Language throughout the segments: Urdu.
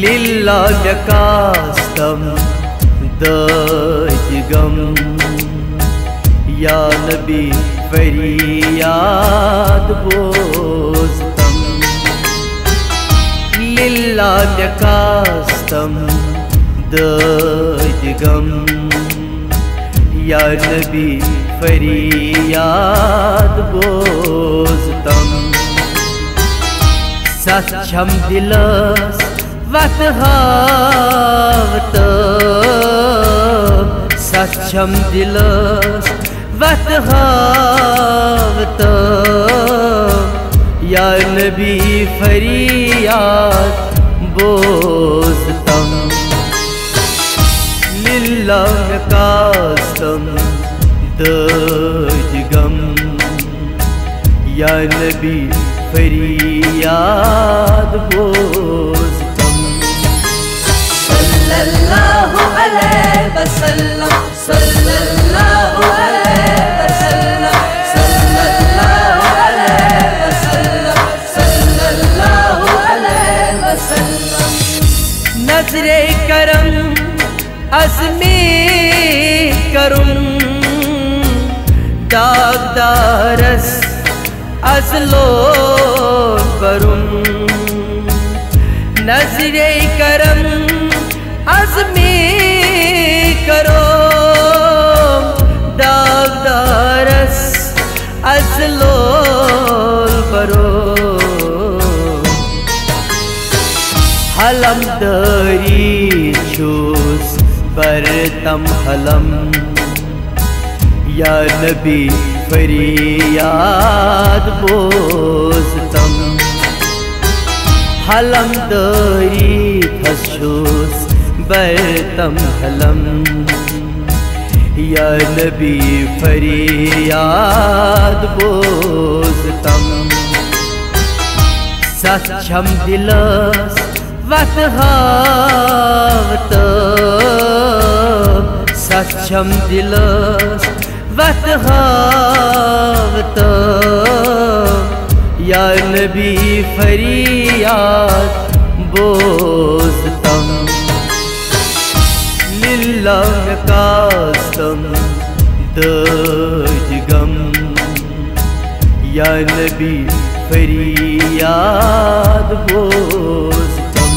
للہ مےٚ کاستم دٲدِ غم یا نبی فریاد بوزتم للہ مےٚ کاستم دٲدِ غم یا نبی فریاد بوزتم ستھ چھم دلس وتھ ہاوتم ستھ چھم دلس وتھ ہاوتم یا نبی فریاد بوزتم للہ مےٚ کاستم دٲدِ غم یا نبی فریاد بوزتم صلی اللہ علیہ وسلم صلی اللہ علیہ وسلم صلی اللہ علیہ وسلم صلی اللہ علیہ وسلم نظر کرم عزمی کرم داغدارس از لون برم نظر کرم عزمی کرم داغدارس از لون برم حلم داری چھوس برتم حلم یا نبی فریاد بوزتم حلم داری چھوس برتم حلم یا نبی فریاد بوزتم ستھ چھم دلس وتھ ہاوتم ستھ چھم دلس وتھ ہاوتم یا نبی فریاد بوزتم للہ مےٚ کاستم دٲدِ غم یا نبی فریاد بوزتم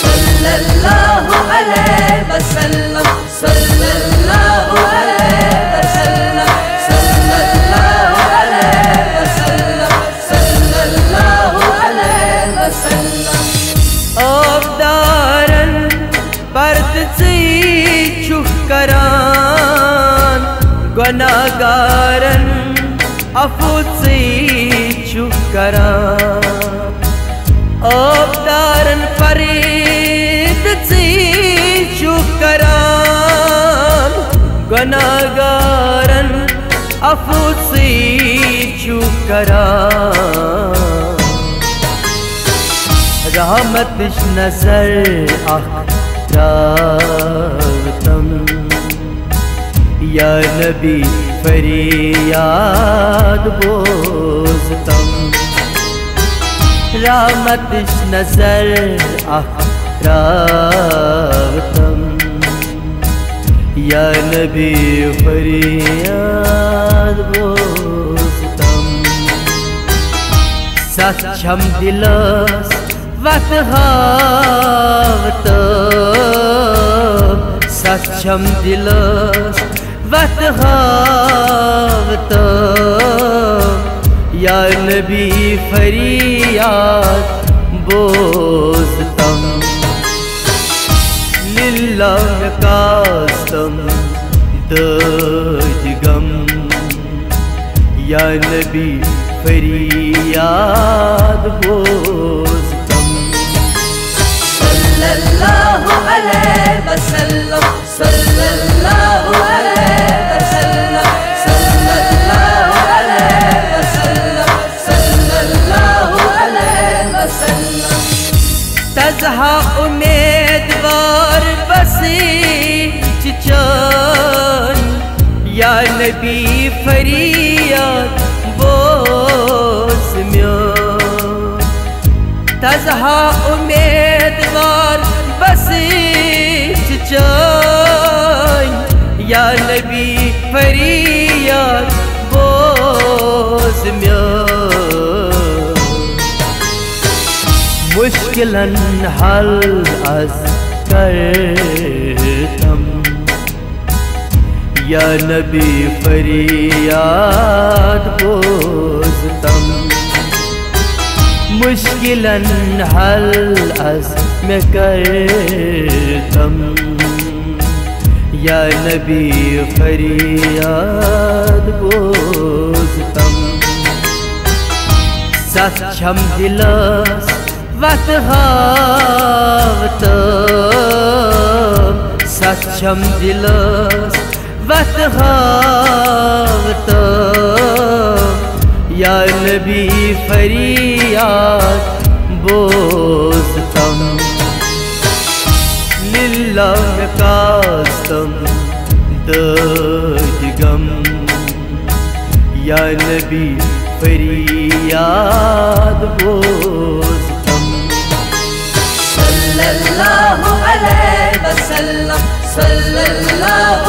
صلی اللہ علیہ وسلم صلی اللہ علیہ وسلم صلی اللہ علیہ وسلم صلی اللہ علیہ وسلم آبدارن پرد ژٕے چھُکھ کران گۄناہگارن عفو ژٕے چھُکھ کران آبدارن پرد ژٕے چھُکھ کران گۄناہگارن عفو ژٕے چھُکھ کران رحمتٕچ نظر اکھ تراوتم یا نبی فریاد بوزتم رحمتٕچ نظر اکھ تراوتم یا نبی فریاد بوزتم ستھ چھم دلس وتھ ہاوتم ستھ چھم دلس وتھ ہاوتم یا نبی فریاد بوزتم للہ مےٚ کاستم دٲدِ غم یا نبی فریاد بوزتم صلی اللہ علیہ وسلم صلی اللہ علیہ وسلم صلی اللہ علیہ وسلم صلی اللہ علیہ وسلم تزہا امیدوار بسیچ چان یا نبی فریاد بوز میون تزہا امیدوار بسیج چائی یا نبی فریاد بوز میان مشکلن حل از کرتم یا نبی فریاد بوزتم مشکلن حل از میں کرتم یا نبی فریاد بوزتم سچم دلس وقت هاوتم سچم دلس وقت هاوتم یا نبی فریاد بوزتم للہ کاستم دگم یا نبی فریاد بوزتم صلی اللہ علیہ وسلم صلی اللہ